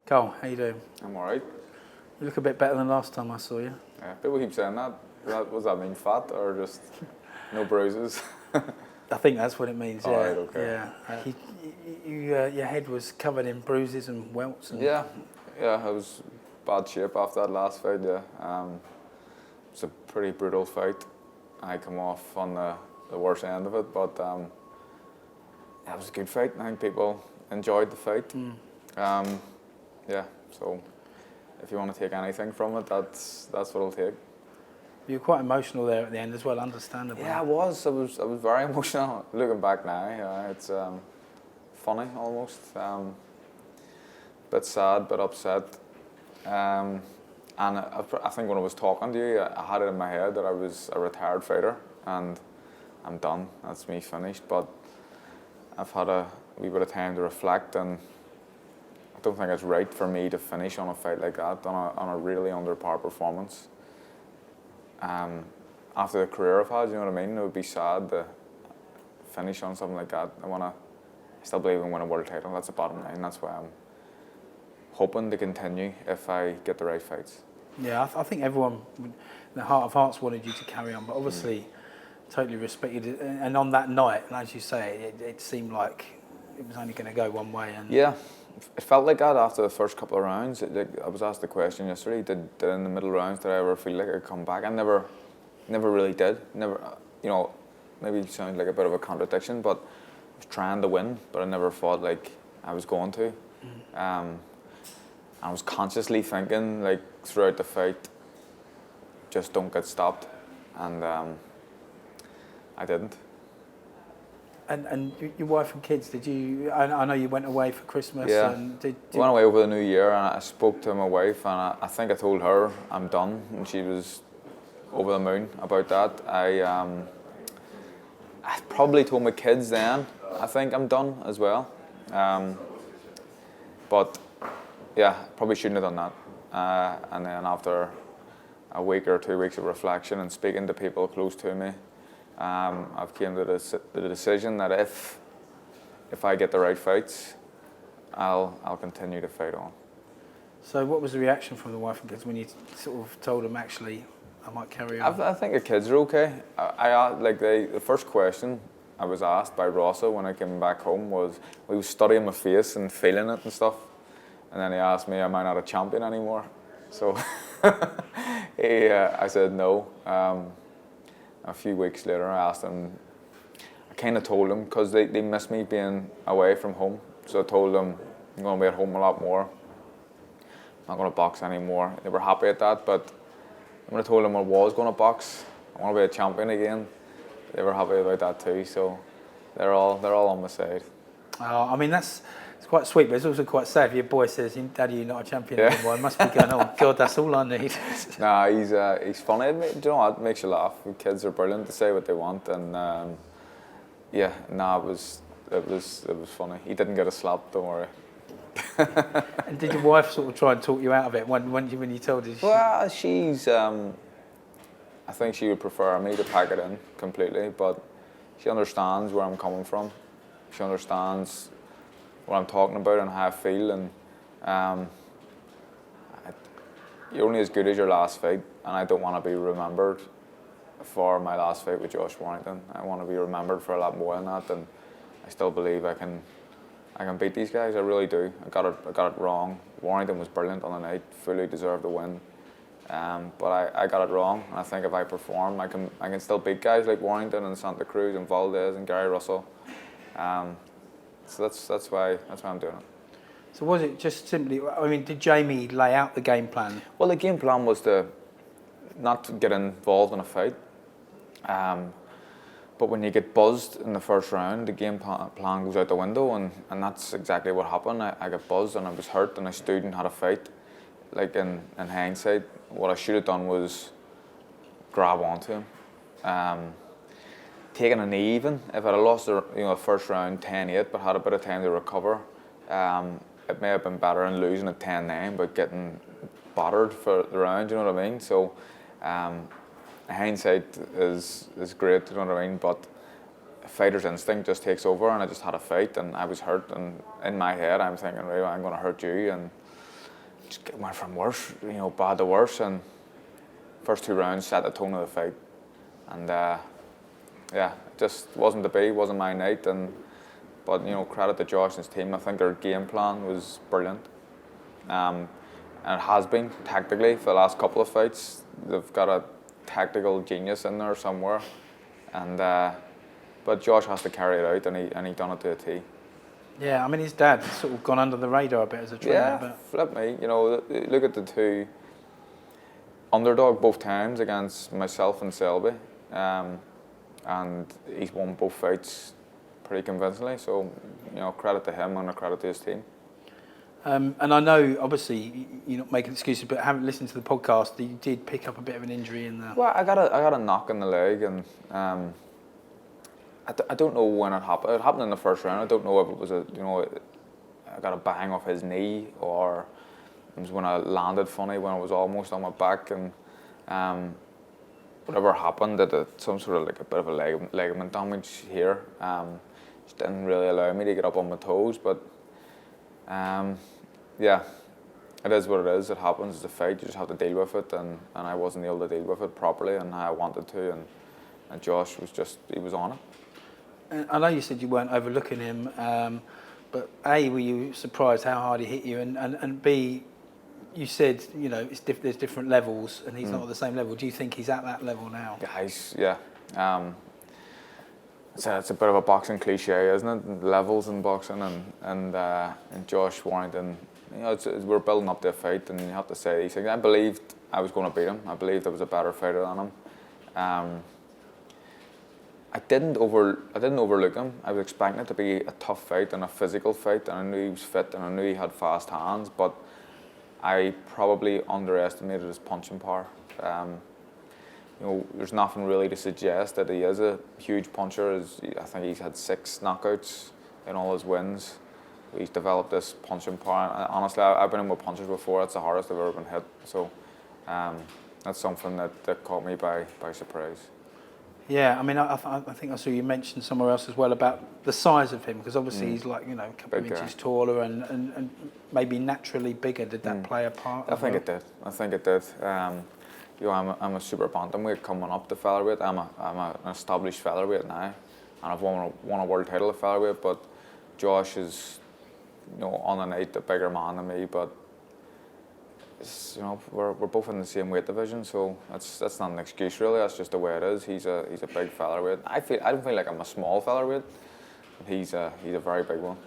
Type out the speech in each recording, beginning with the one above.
Cole, how you doing? I'm alright. You look a bit better than last time I saw you. Yeah, people keep saying that. Does that mean fat or just no bruises? I think that's what it means. Yeah. Alright, okay. Yeah. Your head was covered in bruises and welts. And Yeah, I was bad shape after that last fight. Yeah, it's a pretty brutal fight. I come off on the worst end of it, but it was a good fight. I think people enjoyed the fight. Yeah, so if you want to take anything from it, that's what I'll take. You were quite emotional there at the end as well, understandably. Yeah, I was very emotional. Looking back now, yeah, it's funny almost. Bit sad, bit upset. And I think when I was talking to you, I had it in my head that I was a retired fighter and I'm done. That's me finished. But I've had a wee bit of time to reflect, and I don't think it's right for me to finish on a fight like that, on a really under par performance. After the career I've had, you know what I mean? It would be sad to finish on something like that. I still believe in winning a world title. That's the bottom line. That's why I'm hoping to continue if I get the right fights. Yeah, I think everyone, in the heart of hearts, wanted you to carry on, but obviously, totally respected it. And on that night, and as you say, it seemed like it was only going to go one way. And yeah, it felt like that after the first couple of rounds. I was asked the question yesterday, did in the middle rounds did I ever feel like I'd come back? I never really did. Never, maybe it sounds like a bit of a contradiction, but I was trying to win, but I never thought like I was going to. I was consciously thinking like throughout the fight, just don't get stopped, and I didn't. And your wife and kids, did you? I know you went away for Christmas. Yeah, and went away over the New Year, and I spoke to my wife, and I think I told her I'm done, and she was over the moon about that. I probably told my kids then I think I'm done as well, but yeah, probably shouldn't have done that. And then after a week or 2 weeks of reflection and speaking to people close to me, I've came to the decision that if I get the right fights, I'll continue to fight on. So what was the reaction from the wife and kids when you sort of told them, actually, I might carry on? I think the kids are okay. The first question I was asked by Rossa when I came back home was, he was studying my face and feeling it and stuff, and then he asked me, am I not a champion anymore? So I said no. A few weeks later, I asked him, I kind of told him, because they miss me being away from home, so I told them I'm going to be at home a lot more, I'm not going to box anymore. They were happy at that, but when I told them I was going to box, I want to be a champion again, they were happy about that too, so they're all on my side. I mean, it's quite sweet, but it's also quite sad. If your boy says, Daddy, you're not a champion anymore, I must be going, oh God, that's all I need. Nah, he's funny. Do you know what? It makes you laugh. The kids are brilliant to say what they want, and it was funny. He didn't get a slap, don't worry. And did your wife sort of try and talk you out of it when you told her? Well, she's. I think she would prefer me to pack it in completely, but she understands where I'm coming from. She understands what I'm talking about and how I feel, and you're only as good as your last fight, and I don't want to be remembered for my last fight with Josh Warrington. I want to be remembered for a lot more than that, and I still believe I can beat these guys. I really do. I got it wrong. Warrington was brilliant on the night, fully deserved the win, but I got it wrong. And I think if I perform, I can still beat guys like Warrington and Santa Cruz and Valdez and Gary Russell. So that's why I'm doing it. So was it just simply, I mean, did Jamie lay out the game plan? Well, the game plan was not to get involved in a fight. But when you get buzzed in the first round, the game plan goes out the window, and that's exactly what happened. I got buzzed and I was hurt and I stood and had a fight. Like in hindsight, what I should have done was grab onto him. Taking a knee even. If I'd have lost the first round 10-8 but had a bit of time to recover, it may have been better than losing at 10-9 but getting battered for the round, you know what I mean? So hindsight is great, you know what I mean? But fighter's instinct just takes over, and I just had a fight and I was hurt, and in my head I'm thinking, right, I'm going to hurt you, and just went from worse, bad to worse, and first 2 rounds set the tone of the fight, and it just wasn't to be, wasn't my night, but credit to Josh and his team. I think their game plan was brilliant, and it has been tactically for the last couple of fights. They've got a tactical genius in there somewhere, and but Josh has to carry it out, and he done it to a T. Yeah, I mean, his dad's sort of gone under the radar a bit as a trainer. Yeah, but flip me. Look at the 2 underdog both times against myself and Selby, and he's won both fights pretty convincingly. So, credit to him and a credit to his team. And I know, obviously, you're not making excuses, but having listened to the podcast, you did pick up a bit of an injury in the. Well, I got a knock in the leg, and I don't know when it happened. It happened in the first round. I don't know if it was I got a bang off his knee, or it was when I landed funny when I was almost on my back, and whatever happened, some sort of like a bit of a ligament damage here. Just didn't really allow me to get up on my toes, but yeah, it is what it is. It happens. It's a fight. You just have to deal with it, and I wasn't able to deal with it properly, and I wanted to, and Josh he was on it. I know you said you weren't overlooking him, but A, were you surprised how hard he hit you, and B, you said there's different levels, and he's not at the same level. Do you think he's at that level now? Yeah. It's a bit of a boxing cliche, isn't it? Levels in boxing, and Josh Warrington. We're building up to a fight, and you have to say these things. I believed I was going to beat him. I believed I was a better fighter than him. I didn't overlook him. I was expecting it to be a tough fight and a physical fight, and I knew he was fit, and I knew he had fast hands, but I probably underestimated his punching power. There's nothing really to suggest that he is a huge puncher. I think he's had 6 knockouts in all his wins. He's developed this punching power. And honestly, I've been in with punches before. It's the hardest I've ever been hit. So that's something that caught me by surprise. Yeah, I mean, I think I saw you mention somewhere else as well about the size of him, because obviously he's like, a couple of inches taller and maybe naturally bigger. Did that play a part? I think it did. I'm a super bantamweight coming up to featherweight. I'm an established featherweight now, and I've won a world title at featherweight. But Josh is, on the night a bigger man than me. But we're both in the same weight division, so that's not an excuse really. That's just the way it is. He's a big featherweight. I don't feel like I'm a small featherweight. He's a very big one.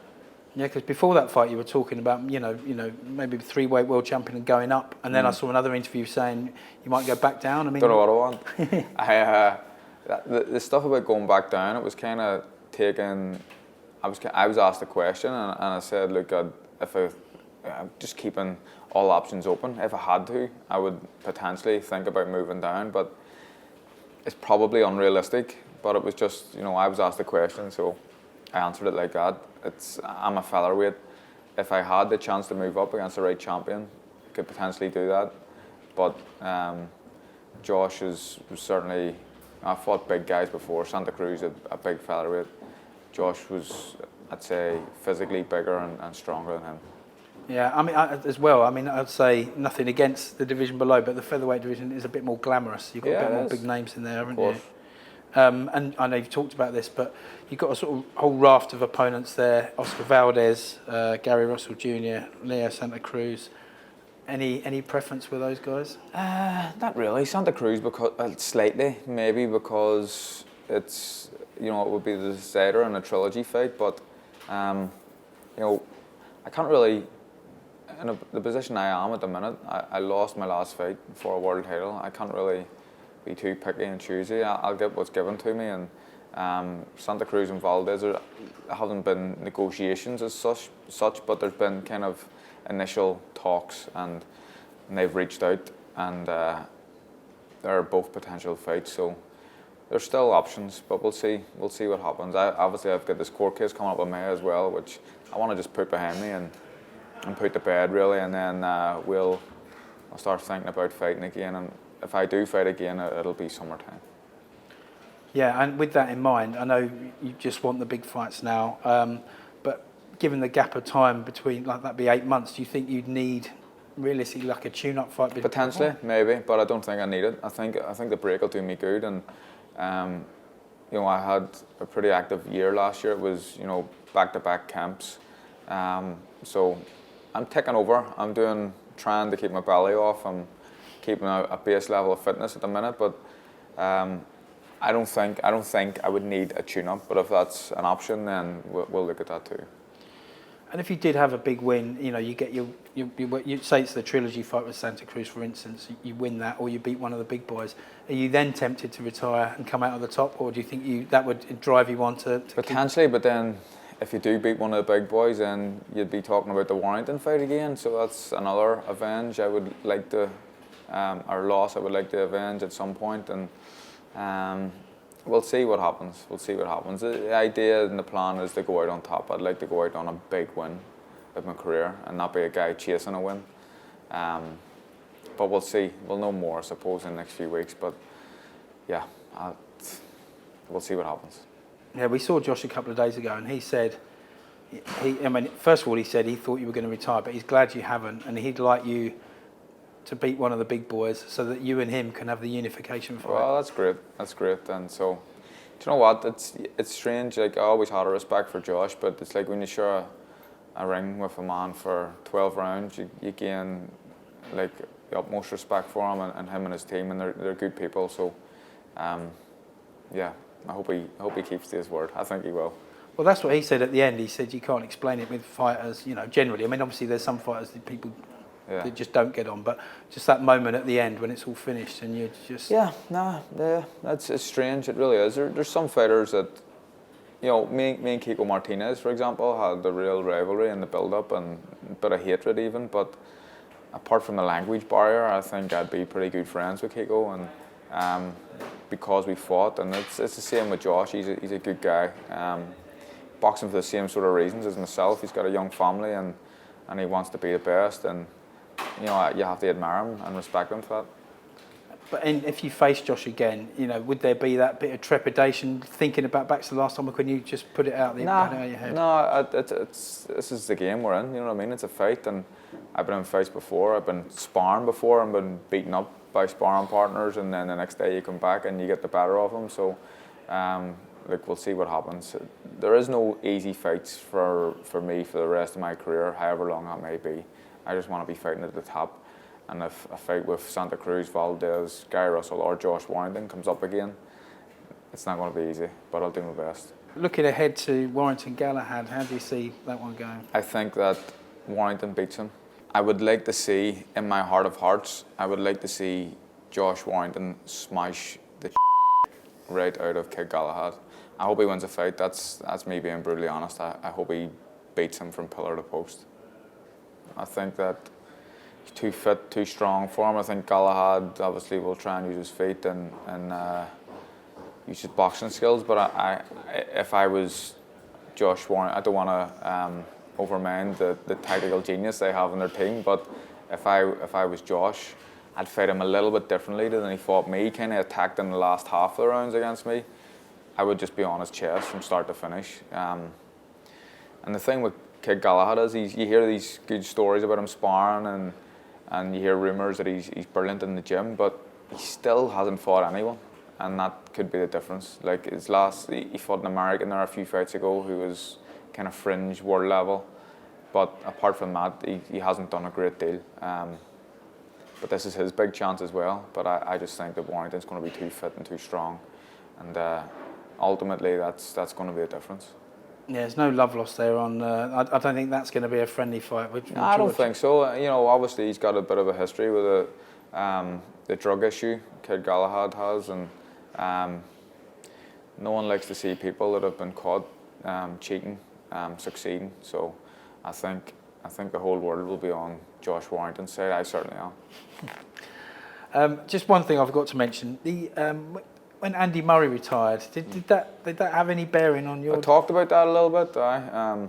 Yeah, because before that fight, you were talking about maybe 3-weight world champion and going up, and then I saw another interview saying you might go back down. I mean, don't know what I want. The stuff about going back down, it was kind of taken. I was asked a question, and I said, look, I'm just keeping all options open. If I had to, I would potentially think about moving down, but it's probably unrealistic. But it was just, I was asked a question, so I answered it like that. I'm a featherweight. If I had the chance to move up against the right champion, I could potentially do that. But Josh was certainly. I fought big guys before. Santa Cruz, a big featherweight. Josh was, I'd say, physically bigger and stronger than him. Yeah, I mean, as well. I mean, I'd say nothing against the division below, but the featherweight division is a bit more glamorous. You've got a bit more big names in there, haven't you? And I know you've talked about this, but you've got a sort of whole raft of opponents there: Oscar Valdez, Gary Russell Jr., Leo Santa Cruz. Any preference with those guys? Not really. Santa Cruz, because slightly maybe because it's it would be the decider in a trilogy fight, but I can't really. In the position I am at the minute, I lost my last fight for a world title. I can't really be too picky and choosy. I'll get what's given to me, and Santa Cruz and Valdez haven't been negotiations as such, but there's been kind of initial talks, and they've reached out, and they're both potential fights. So there's still options, but we'll see what happens. I've got this court case coming up in May as well, which I want to just put behind me and put to bed really, and then I'll start thinking about fighting again, and if I do fight again, it'll be summertime. Yeah, and with that in mind, I know you just want the big fights now, but given the gap of time between, like that'd be 8 months, do you think you'd need realistically like a tune-up fight? Potentially, maybe, but I don't think I need it. I think the break will do me good, and you know, I had a pretty active year last year. It was, you know, back-to-back camps, so I'm taking over. I'm trying to keep my belly off. I'm keeping a base level of fitness at the minute, but I don't think I would need a tune-up. But if that's an option, then we'll look at that too. And if you did have a big win, you know, you get you say it's the trilogy fight with Santa Cruz, for instance, you win that, or you beat one of the big boys. Are you then tempted to retire and come out on the top, or do you think that would drive you on to potentially? But then, if you do beat one of the big boys, then you'd be talking about the Warrington fight again. So that's another avenge I would like to, or loss I would like to avenge at some point, and we'll see what happens. The idea and the plan is to go out on top. I'd like to go out on a big win of my career and not be a guy chasing a win. But we'll see. We'll know more, I suppose, in the next few weeks. But yeah, we'll see what happens. Yeah, we saw Josh a couple of days ago, and he said, first of all, he said he thought you were going to retire, but he's glad you haven't, and he'd like you to beat one of the big boys so that you and him can have the unification fight. Well, that's great. And so, do you know what? It's strange. Like, I always had a respect for Josh, but it's like when you share a ring with a man for 12 rounds, you gain like the utmost respect for him and him and his team, and they're good people. So, yeah, I hope he keeps to his word. I think he will. Well, that's what he said at the end. He said you can't explain it with fighters, you know, generally. I mean, obviously there's some fighters that people that just don't get on, but just that moment at the end when it's all finished and you just... It's strange. It really is. There's some fighters that, you know, me and Kiko Martinez, for example, had the real rivalry and the build-up and a bit of hatred even, but apart from the language barrier, I think I'd be pretty good friends with Kiko, and because we fought, and it's the same with Josh. He's a good guy. Boxing for the same sort of reasons as myself. He's got a young family and he wants to be the best, and you know, you have to admire him and respect him for that. But if you face Josh again, you know, would there be that bit of trepidation thinking about back to the last time, or can you just put it out there out of your head? No, this is the game we're in. You know what I mean? It's a fight, and I've been in fights before. I've been sparring before and been beaten up by sparring partners, and then the next day you come back and you get the better of them. So, look, we'll see what happens. There is no easy fights for me for the rest of my career, however long that may be. I just want to be fighting at the top. And if a fight with Santa Cruz, Valdez, Guy Russell or Josh Warrington comes up again, it's not going to be easy, but I'll do my best. Looking ahead to Warrington Galahad, how do you see that one going? I think that Warrington beats him. I would like to see, in my heart of hearts, I would like to see Josh Warrington smash the right out of Kid Galahad. I hope he wins a fight. That's me being brutally honest. I hope he beats him from pillar to post. I think that he's too fit, too strong for him. I think Galahad obviously will try and use his feet and use his boxing skills. But if I was Josh Warrington, I don't want to overmand the tactical genius they have in their team. But if I was Josh, I'd fight him a little bit differently than he fought me. He kind of attacked in the last half of the rounds against me. I would just be on his chest from start to finish. And the thing with Kid Galahad is you hear these good stories about him sparring and you hear rumours that he's brilliant in the gym, but he still hasn't fought anyone, and that could be the difference. Like he fought an American there a few fights ago who was kind of fringe world level, but apart from that, he hasn't done a great deal. But this is his big chance as well. But I just think that Warrington's going to be too fit and too strong, and ultimately that's going to be the difference. Yeah, there's no love lost there on. I don't think that's going to be a friendly fight. No, I don't think so. You know, obviously he's got a bit of a history with the drug issue Kid Galahad has, and no one likes to see people that have been caught cheating succeeding. So I think the whole world will be on Josh Warrington's side. I certainly am. Just one thing I forgot to mention: when Andy Murray retired, did that have any bearing on your? I talked about that a little bit. I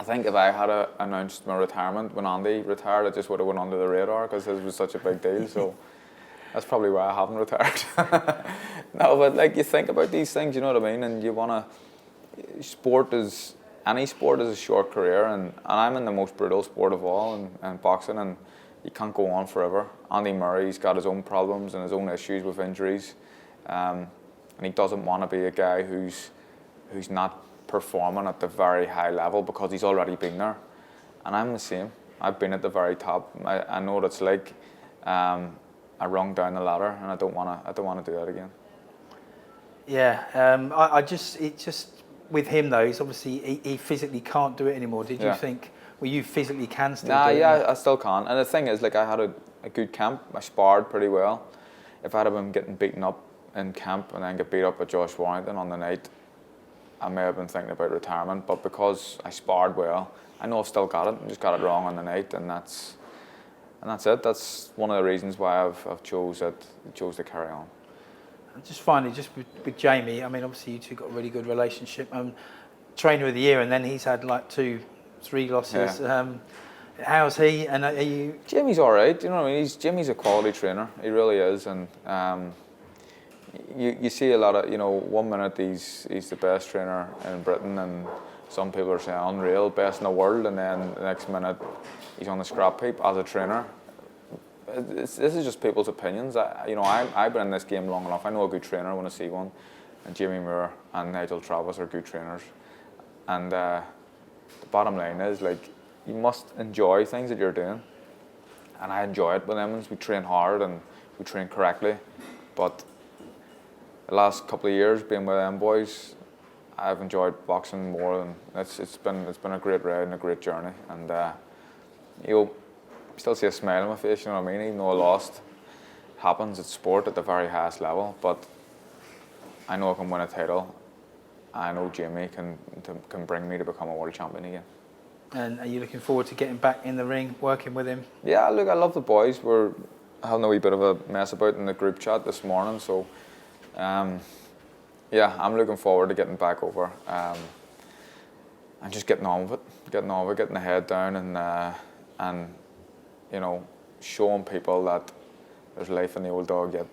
think if I had announced my retirement when Andy retired, I just would have went under the radar because his was such a big deal. So that's probably why I haven't retired. No, but like you think about these things, you know what I mean, and you wanna. Any sport is a short career, and I'm in the most brutal sport of all, and boxing, and you can't go on forever. Andy Murray's got his own problems and his own issues with injuries, and he doesn't want to be a guy who's not performing at the very high level because he's already been there. And I'm the same. I've been at the very top. I know what it's like. I rung down the ladder, and I don't want to do that again. Yeah, it just with him though, he's obviously he physically can't do it anymore. Did you think? Well, you physically can still do it? Yeah, I still can. And the thing is, like, I had a good camp. I sparred pretty well. If I had been getting beaten up in camp and then get beat up by Josh Warrington on the night, I may have been thinking about retirement. But because I sparred well, I know I've still got it. I just got it wrong on the night, and that's it. That's one of the reasons why I've chose to carry on. And just finally, just with Jamie, I mean, obviously you two got a really good relationship. Trainer of the year, and then he's had like 2-3 losses. Yeah. How's he? And are you? Jamie's all right. You know what I mean? Jamie's a quality trainer. He really is, and you see a lot of, you know, 1 minute he's the best trainer in Britain, and some people are saying unreal, best in the world, and then the next minute he's on the scrap heap as a trainer. This is just people's opinions. I've been in this game long enough. I know a good trainer when I see one, and Jamie Moore and Nigel Travis are good trainers. And the bottom line is, like, you must enjoy things that you're doing, and I enjoy it with them. We train hard and we train correctly, but the last couple of years being with them boys, I've enjoyed boxing more, and it's been a great ride and a great journey, and you'll still see a smile on my face, you know what I mean, even though I lost. Happens, it's sport at the very highest level, but I know I can win a title. I know Jamie can bring me to become a world champion again. And are you looking forward to getting back in the ring, working with him? Yeah, look, I love the boys. We're having a wee bit of a mess about in the group chat this morning, so yeah, I'm looking forward to getting back over and just getting on with it, getting the head down, and you know, showing people that there's life in the old dog yet.